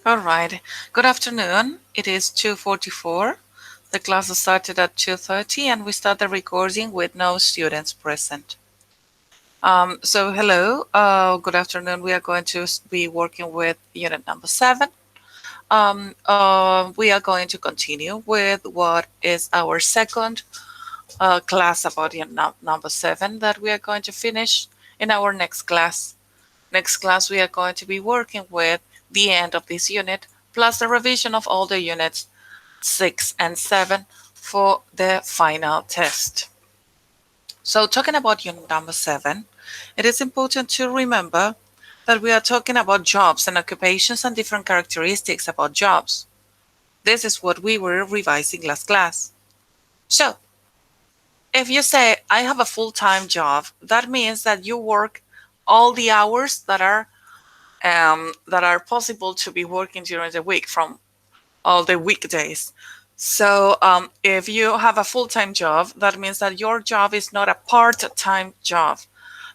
All right. Good afternoon. It is 2:44. The class started at 2:30 and we started recording with no students present. So hello. Good afternoon. We are going to be working with unit number 7. We are going to continue with what is our second class about unit number 7 that we are going to finish in our next class. Next class, we are going to be working with the end of this unit, plus the revision of all the units 6 and 7 for the final test. So talking about unit number 7, it is important to remember that we are talking about jobs and occupations and different characteristics about jobs. This is what we were revising last class. So, if you say, I have a full-time job, that means that you work all the hours that are possible to be working during the week from all the weekdays. So if you have a full-time job, that means that your job is not a part-time job.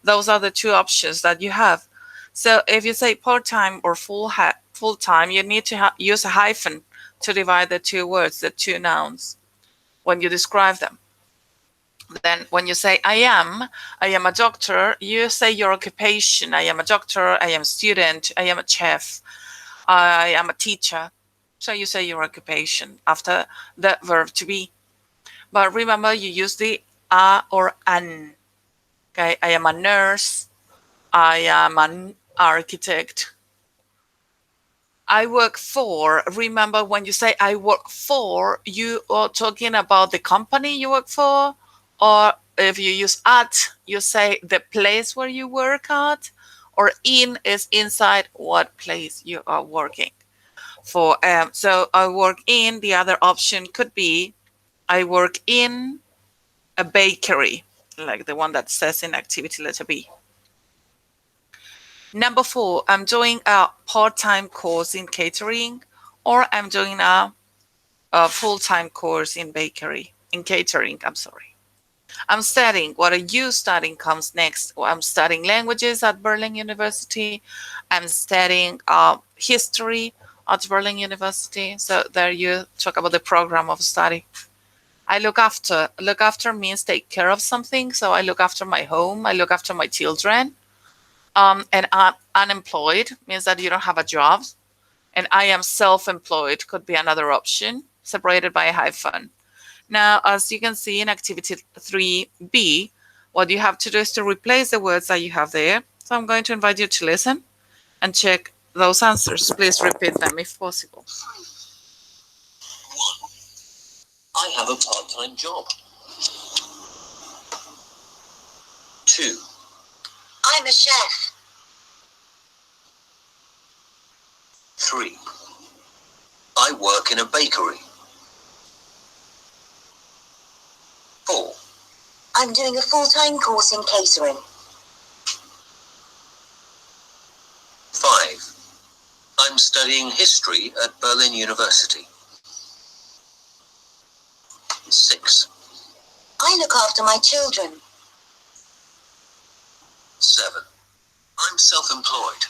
Those are the two options that you have. So if you say part-time or full-time, you need to use a hyphen to divide the two words, the two nouns, when you describe them. Then when you say I am a doctor, you say your occupation. I am a doctor, I am a student, I am a chef, I am a teacher. So you say your occupation after the verb to be. But remember, you use the a or an. Okay, I am a nurse, I am an architect. I work for. Remember, when you say I work for, you are talking about the company you work for, or if you use at, you say the place where you work at, or in is inside what place you are working for. So I work in, the other option could be I work in a bakery, like the one that says in activity letter B. Number 4, I'm doing a part-time course in catering, or I'm doing a full-time course in catering, I'm sorry. I'm studying. What are you studying comes next. Well, I'm studying languages at Berlin University. I'm studying history at Berlin University. So there you talk about the program of study. I look after. Look after means take care of something. So I look after my home. I look after my children. And unemployed means that you don't have a job. And I am self-employed could be another option, separated by a hyphen. Now, as you can see in activity 3B, what you have to do is to replace the words that you have there. So I'm going to invite you to listen and check those answers. Please repeat them if possible. 1. I have a part-time job. 2. I'm a chef. 3. I work in a bakery. 4. I'm doing a full-time course in catering. 5. I'm studying history at Berlin University. 6. I look after my children. 7. I'm self-employed.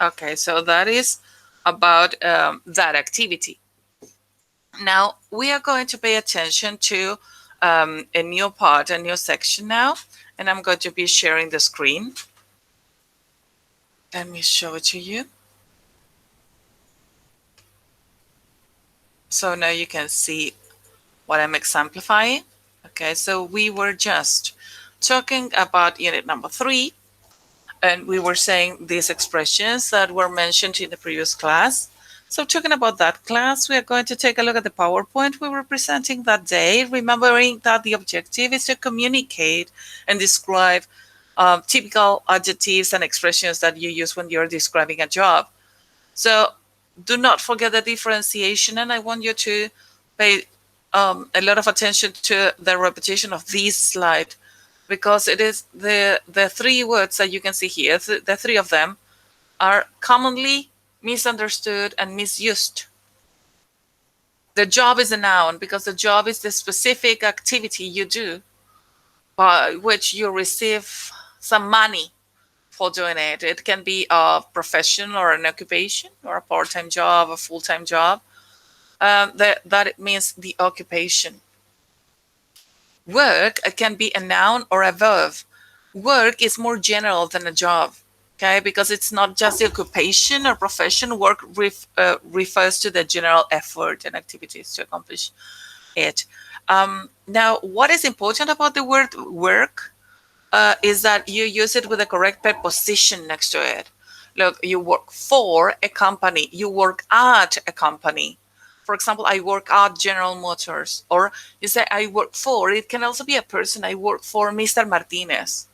Okay, so that is about that activity. Now, we are going to pay attention to a new part, a new section now, and I'm going to be sharing the screen. Let me show it to you. So now you can see what I'm exemplifying. Okay, so we were just talking about unit number 3, and we were saying these expressions that were mentioned in the previous class. So talking about that class, we are going to take a look at the PowerPoint we were presenting that day, remembering that the objective is to communicate and describe typical adjectives and expressions that you use when you're describing a job. So do not forget the differentiation, and I want you to pay a lot of attention to the repetition of this slide, because it is the 3 words that you can see here, the 3 of them are commonly misunderstood and misused. The job is a noun because the job is the specific activity you do by which you receive some money for doing it. It can be a profession or an occupation or a part-time job, a full-time job. That it means the occupation. Work can be a noun or a verb. Work is more general than a job, okay? Because it's not just the occupation or profession. Work refers to the general effort and activities to accomplish it. Now, what is important about the word work is that you use it with the correct preposition next to it. Look, you work for a company, you work at a company. For example, I work at General Motors, or you say I work for, it can also be a person. I work for Mr. Martinez.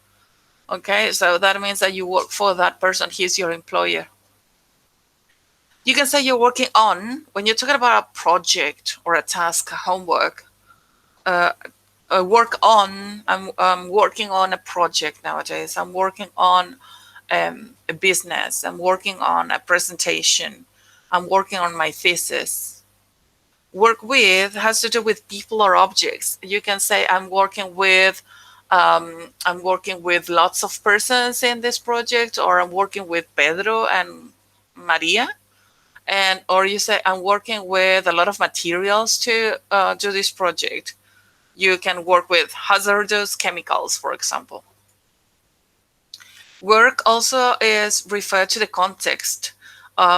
Okay, so that means that you work for that person. He's your employer. You can say you're working on, when you're talking about a project or a task, homework, work on, I'm working on a project nowadays. I'm working on a business. I'm working on a presentation. I'm working on my thesis. Work with has to do with people or objects. You can say I'm working with lots of persons in this project, or I'm working with Pedro and Maria, and or you say I'm working with a lot of materials to do this project. You can work with hazardous chemicals, for example. Work also is referred to the context.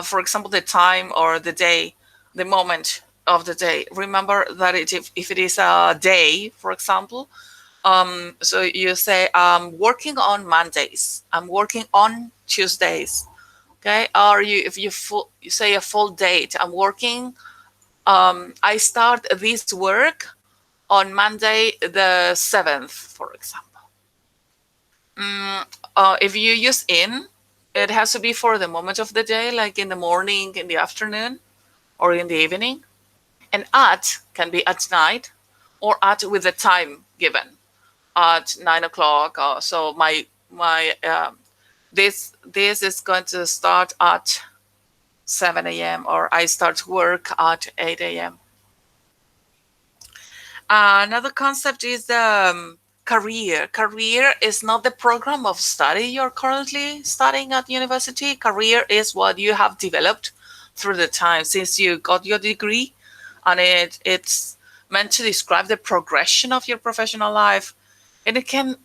For example, the time or the day, the moment of the day. Remember that if it is a day, for example, so you say I'm working on Mondays, I'm working on Tuesdays, okay? Or if you say a full date, I'm working, I start this work on Monday the 7th, for example. If you use in, it has to be for the moment of the day, like in the morning, in the afternoon, or in the evening. And at can be at night, or at with the time given at 9 o'clock. So my this is going to start at 7 a.m. or I start work at 8 a.m. Another concept is career. Career is not the program of study you're currently studying at university. Career is what you have developed through the time since you got your degree, and it's meant to describe the progression of your professional life, and it can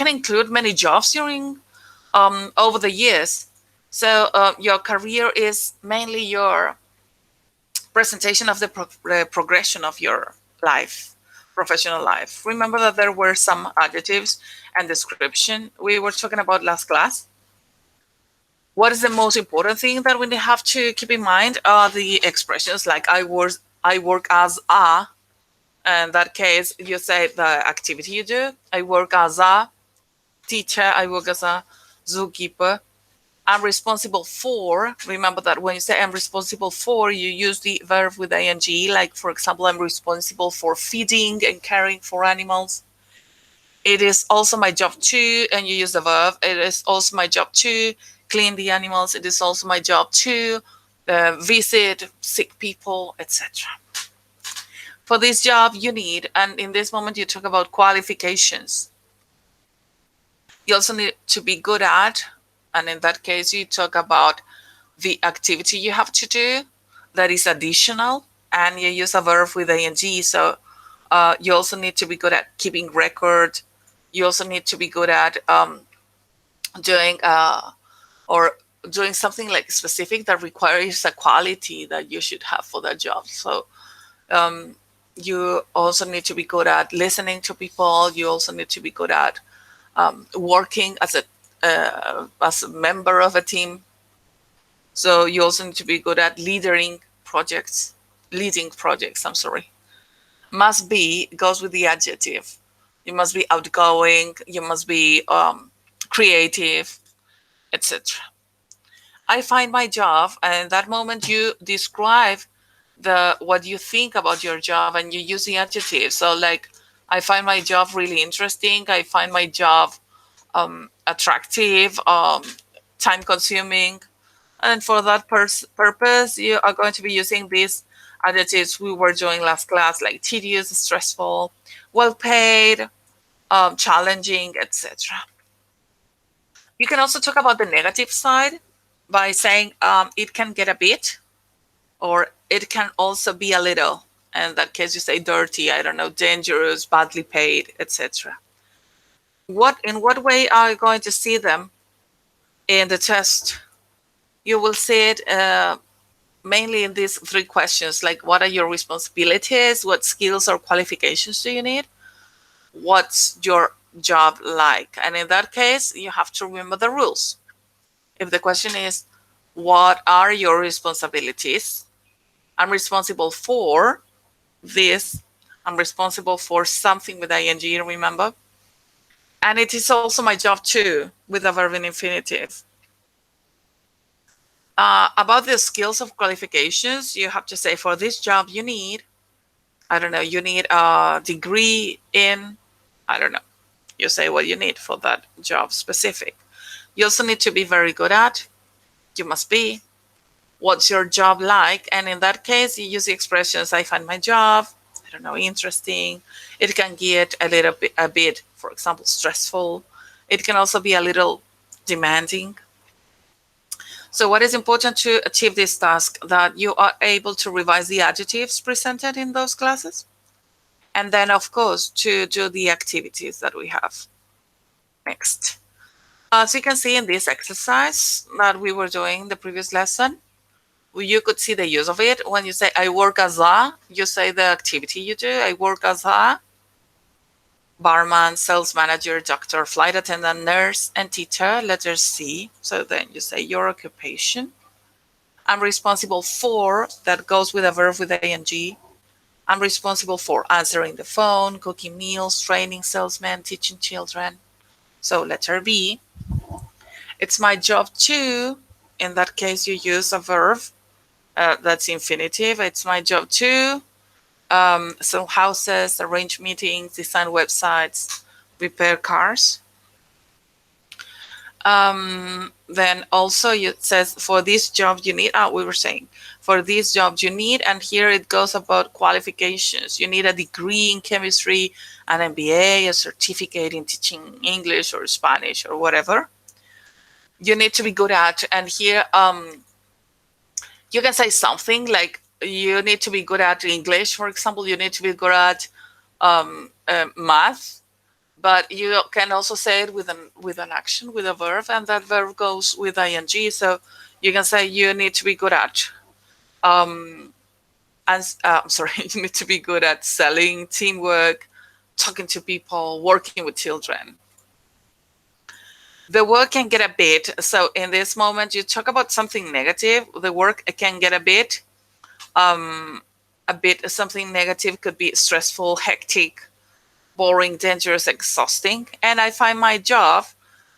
include many jobs during over the years. So your career is mainly your presentation of the progression of your life, professional life. Remember that there were some adjectives and description we were talking about last class. What is the most important thing that we have to keep in mind are the expressions like I work as a. In that case, you say the activity you do. I work as a teacher. I work as a zookeeper. I'm responsible for. Remember that when you say I'm responsible for, you use the verb with ing. Like, for example, I'm responsible for feeding and caring for animals. It is also my job to, and you use the verb. It is also my job to clean the animals. It is also my job to visit sick people, etc. For this job, you need, and in this moment, you talk about qualifications. You also need to be good at, and in that case, you talk about the activity you have to do that is additional, and you use a verb with ing. So you also need to be good at keeping record. You also need to be good at doing something like specific that requires a quality that you should have for that job. So you also need to be good at listening to people. You also need to be good at working as a member of a team. So you also need to be good at leading projects. I'm sorry. Must be goes with the adjective. You must be outgoing. You must be creative, etc. I find my job, and in that moment you describe what you think about your job, and you use the adjective. So, like, I find my job really interesting. I find my job attractive, time consuming, and for that purpose, you are going to be using these adjectives we were doing last class, like tedious, stressful, well paid, challenging, etc. You can also talk about the negative side by saying it can get a bit, or it can also be a little. And in that case, you say dirty, I don't know, dangerous, badly paid, etc. In what way are you going to see them in the test? You will see it mainly in these three questions, like what are your responsibilities, what skills or qualifications do you need, what's your job like? And in that case, you have to remember the rules. If the question is, what are your responsibilities? I'm responsible for this. I'm responsible for something with ing, remember? And it is also my job too, with the verb in infinitive. About the skills of qualifications, you have to say for this job you need, I don't know, you need a degree in, I don't know. You say what you need for that job specific. You also need to be very good at, you must be. What's your job like? And in that case, you use the expressions, I find my job, I don't know, interesting. It can get a bit, for example, stressful. It can also be a little demanding. So what is important to achieve this task? That you are able to revise the adjectives presented in those classes. And then, of course, to do the activities that we have. Next. So you can see in this exercise that we were doing the previous lesson, you could see the use of it. When you say, I work as a, you say the activity you do. I work as a barman, sales manager, doctor, flight attendant, nurse, and teacher, letter C. So then you say your occupation. I'm responsible for, that goes with a verb with ing. I'm responsible for answering the phone, cooking meals, training salesmen, teaching children. So letter B. It's my job too. In that case, you use a verb that's infinitive. It's my job too. So houses, arrange meetings, design websites, repair cars. Then also it says for this job you need, we were saying, for this job you need, and here it goes about qualifications. You need a degree in chemistry, an MBA, a certificate in teaching English or Spanish or whatever. You need to be good at, and here you can say something like you need to be good at English, for example, you need to be good at math, but you can also say it with an action, with a verb, and that verb goes with ing. So you can say you need to be good at, you need to be good at selling, teamwork, talking to people, working with children. The work can get a bit. So in this moment, you talk about something negative. The work can get a bit. Something negative could be stressful, hectic, boring, dangerous, exhausting. And I find my job,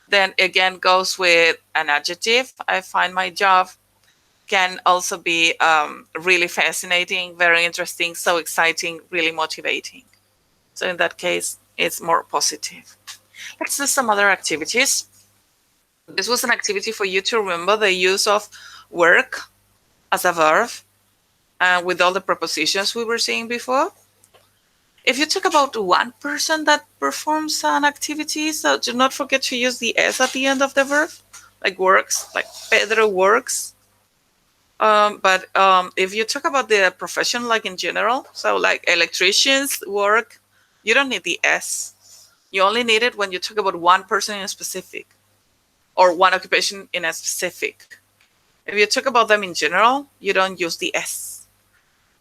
then again goes with an adjective. I find my job can also be really fascinating, very interesting, so exciting, really motivating. So in that case, it's more positive. Let's do some other activities. This was an activity for you to remember the use of work as a verb with all the prepositions we were seeing before. If you talk about one person that performs an activity, so do not forget to use the S at the end of the verb, like works, like Pedro works. But if you talk about the profession, like in general, so like electricians work, you don't need the S. You only need it when you talk about one person in a specific, or one occupation in a specific. If you talk about them in general, you don't use the S.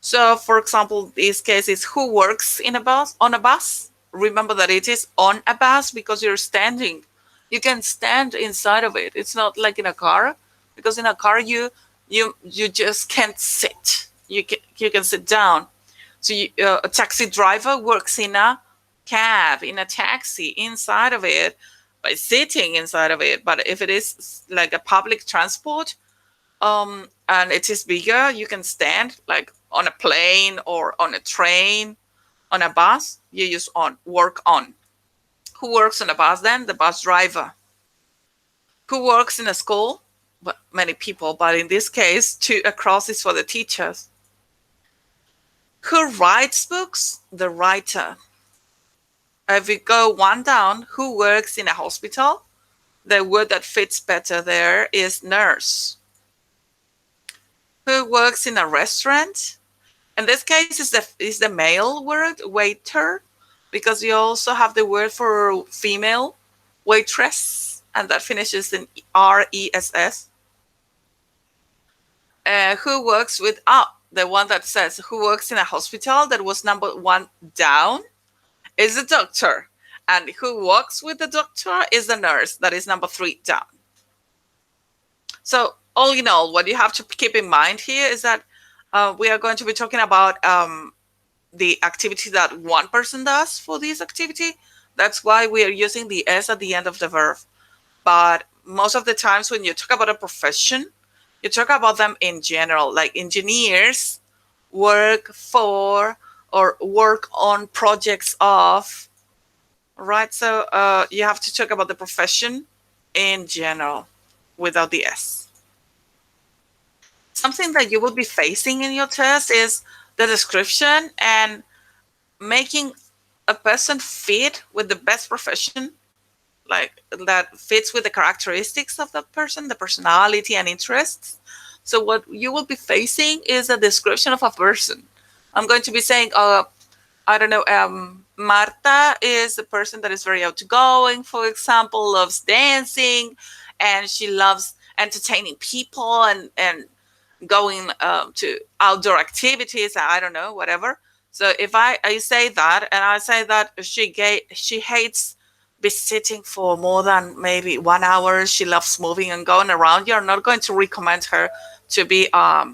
So, for example, this case is who works in a bus, on a bus. Remember that it is on a bus because you're standing. You can stand inside of it. It's not like in a car, because in a car you just can't sit. You can sit down. So a taxi driver works in a cab, in a taxi, inside of it, by sitting inside of it. But if it is like a public transport, and it is bigger, you can stand, like on a plane or on a train. On a bus, you use on, work on. Who works on a bus then? The bus driver. Who works in a school? Well, many people, but in this case, a cross is for the teachers. Who writes books? The writer. If we go one down, who works in a hospital? the word that fits better there is nurse. Who works in a restaurant? In this case, is the male word waiter, because you also have the word for female waitress, and that finishes in RESS. Who works with the one that says who works in a hospital, that was number 1 down, is the doctor, and who works with the doctor is the nurse, that is number 3 down. So all in all, what you have to keep in mind here is that we are going to be talking about the activity that one person does for this activity. That's why we are using the S at the end of the verb. But most of the times when you talk about a profession, you talk about them in general, like engineers work for or work on projects of, right? So you have to talk about the profession in general without the S. Something that you will be facing in your test is the description and making a person fit with the best profession, like that fits with the characteristics of that person, the personality and interests. So what you will be facing is a description of a person. I'm going to be saying, I don't know, Marta is a person that is very outgoing, for example, loves dancing, and she loves entertaining people and going to outdoor activities, I don't know, whatever. So if I say that, and I say that she hates be sitting for more than maybe 1 hour, she loves moving and going around, you're not going to recommend her to be I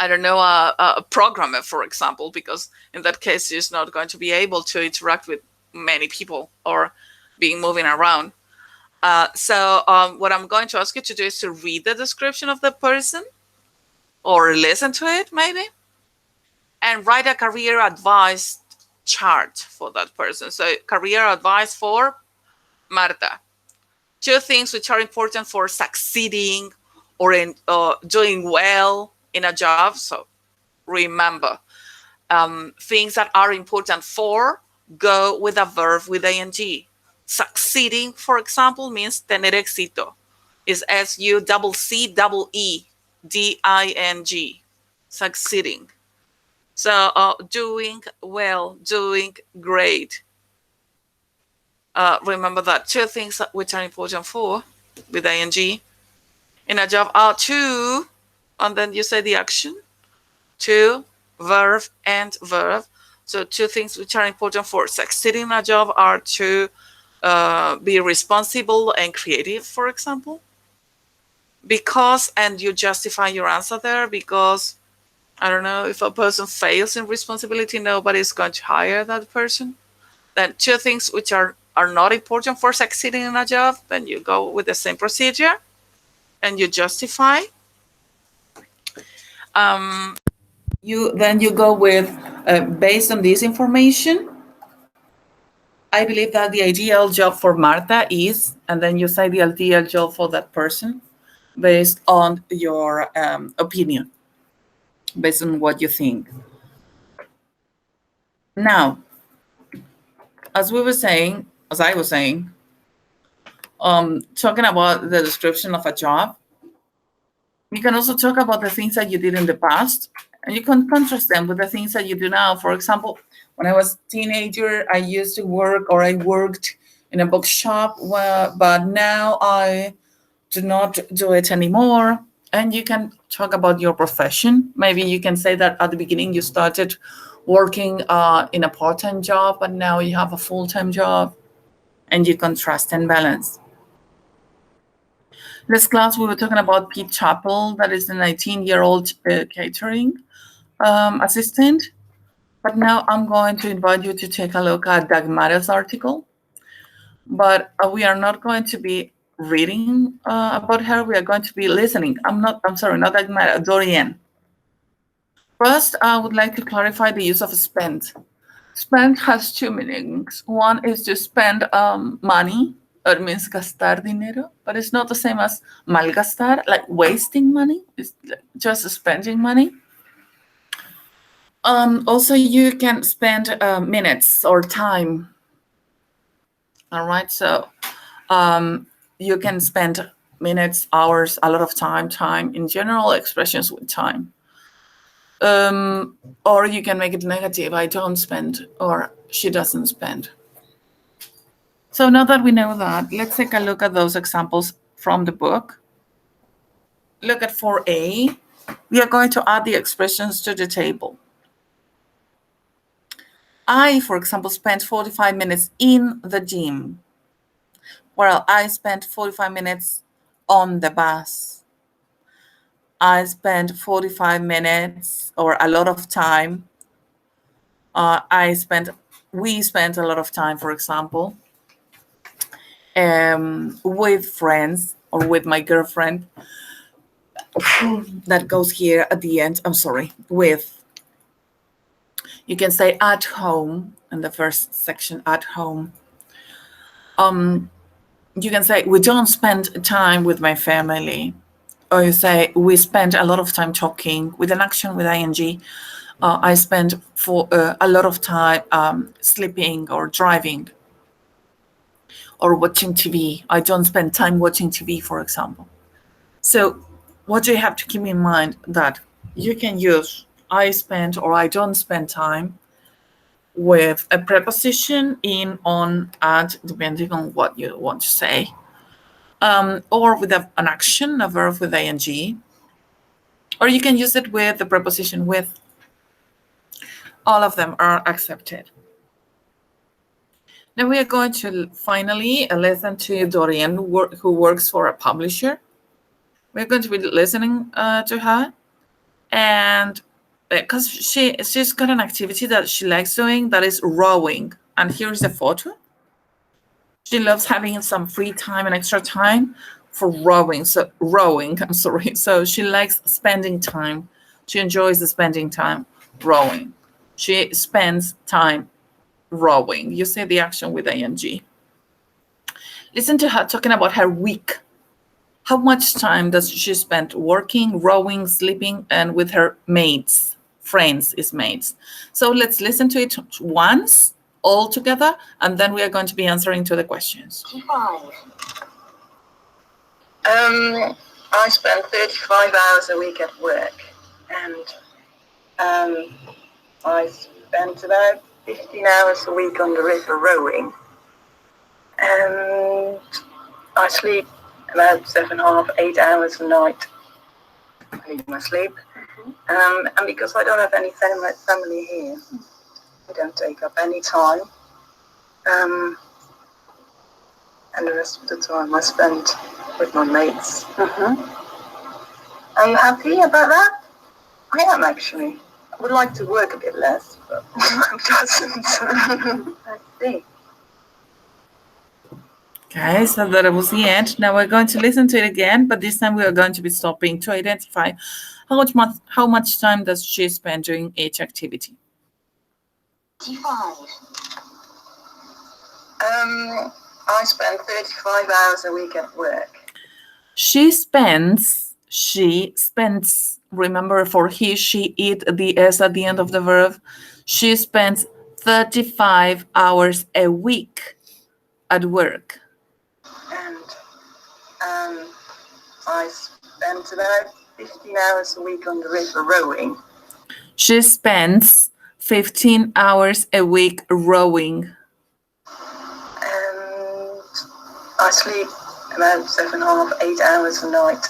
don't know, a programmer, for example, because in that case she's not going to be able to interact with many people or being moving around. So what I'm going to ask you to do is to read the description of the person or listen to it maybe, and write a career advice chart for that person. So career advice for Marta. 2 things which are important for succeeding or in doing well in a job. So remember, things that are important for go with a verb with ing. Succeeding, for example, means tener éxito. Is SUCCEEDING. Succeeding. So doing well, doing great. Remember that 2 things which are important for with ing in a job are to, and then you say the action, to, verb, and verb. So 2 things which are important for succeeding in a job are to be responsible and creative, for example. Because, and you justify your answer there, because, I don't know, if a person fails in responsibility, nobody's going to hire that person. Then 2 things which are not important for succeeding in a job, then you go with the same procedure and you justify. You go with, based on this information, I believe that the ideal job for Marta is, and then you say the ideal job for that person based on your opinion, based on what you think. Now, as I was saying, talking about the description of a job, you can also talk about the things that you did in the past, and you can contrast them with the things that you do now. For example, when I was a teenager, I used to work, or I worked in a bookshop, but now I do not do it anymore. And you can talk about your profession. Maybe you can say that at the beginning you started working in a part-time job, but now you have a full-time job, and you contrast and balance. This class, we were talking about Pete Chappell, that is the 19-year-old catering assistant. But now I'm going to invite you to take a look at Dagmara's article. But we are not going to be reading about her. We are going to be listening. I'm sorry, not Dagmara, Dorian. First, I would like to clarify the use of spend. Spend has 2 meanings. One is to spend money. It means gastar dinero, but it's not the same as malgastar, like wasting money. It's just spending money. Also, you can spend minutes or time. All right, so You can spend minutes, hours, a lot of time in general expressions with time. Or you can make it negative. I don't spend, or she doesn't spend. So now that we know that, let's take a look at those examples from the book. Look at 4a. We are going to add the expressions to the table. I, for example, spent 45 minutes in the gym, while I spent 45 minutes on the bus. I spent 45 minutes or a lot of time. We spent a lot of time, for example, with friends or with my girlfriend. That goes here at the end. I'm sorry, with. You can say at home in the first section, at home. You can say we don't spend time with my family. Or you say we spend a lot of time talking with an action with ing. I spend for a lot of time sleeping or driving or watching TV. I don't spend time watching TV, for example. So what you have to keep in mind that you can use I spend or I don't spend time with a preposition in, on, at, depending on what you want to say, or with an action, a verb with ing, or you can use it with the preposition with. All of them are accepted. Now we are going to finally listen to Dorian, who works for a publisher. We're going to be listening to her, and because she's got an activity that she likes doing, that is rowing. And here's a photo. She loves having some free time and extra time for rowing. So she likes spending time. She enjoys the spending time rowing. She spends time rowing. You say the action with ing. Listen to her talking about her week. How much time does she spend working, rowing, sleeping, and with her mates? Friends is mates. So let's listen to it once, all together, and then we are going to be answering to the questions. 5. I spend 35 hours a week at work, and I spend about 15 hours a week on the river rowing, and I sleep about 7.5, 8 hours a night. I need my sleep. And because I don't have any family here, I don't take up any time. And the rest of the time I spend with my mates. Are you happy about that? I am, actually. I would like to work a bit less, but it doesn't. I see. Okay, so that was the end. Now we're going to listen to it again, but this time we are going to be stopping to identify how much time does she spend doing each activity. 5. I spend 35 hours a week at work. She spends, remember for he, she, it, the S at the end of the verb. She spends 35 hours a week at work. And I spend about 15 hours a week on the river rowing. She spends 15 hours a week rowing. And I sleep about 7.5, 8 hours a night.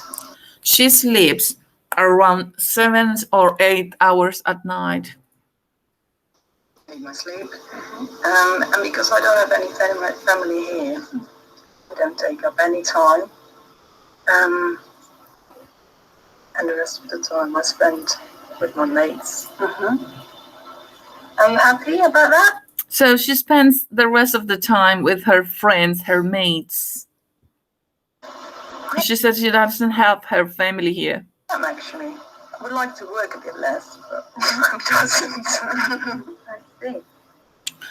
She sleeps around 7 or 8 hours at night. I need my sleep. And because I don't have any family here, I don't take up any time. And the rest of the time I spend with my mates. Are you happy about that? So she spends the rest of the time with her friends, her mates. She said she doesn't have her family here. I'm actually. I would like to work a bit less, but it doesn't. I see.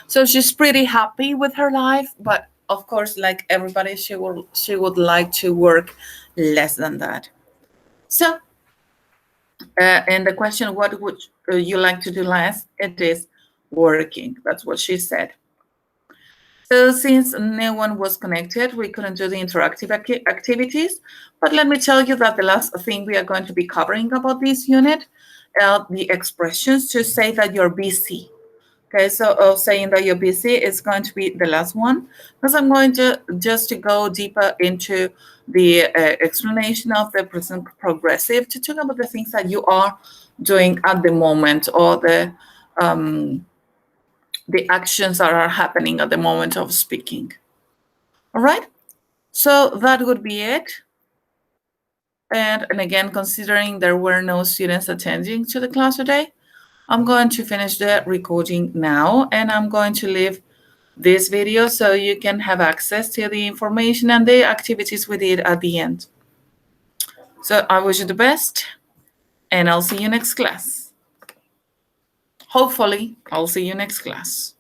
So she's pretty happy with her life, but of course, like everybody, she would like to work less than that. So, and the question, what would you like to do less? It is working. That's what she said. So since no one was connected, we couldn't do the interactive activities. But let me tell you that the last thing we are going to be covering about this unit are the expressions to say that you're busy. Okay, so saying that you're busy is going to be the last one, because I'm going to just to go deeper into the explanation of the present progressive to talk about the things that you are doing at the moment, or the actions that are happening at the moment of speaking. All right, so that would be it. And again, considering there were no students attending to the class today, I'm going to finish the recording now, and I'm going to leave this video so you can have access to the information and the activities we did at the end. So I wish you the best, and I'll see you next class. Hopefully, I'll see you next class.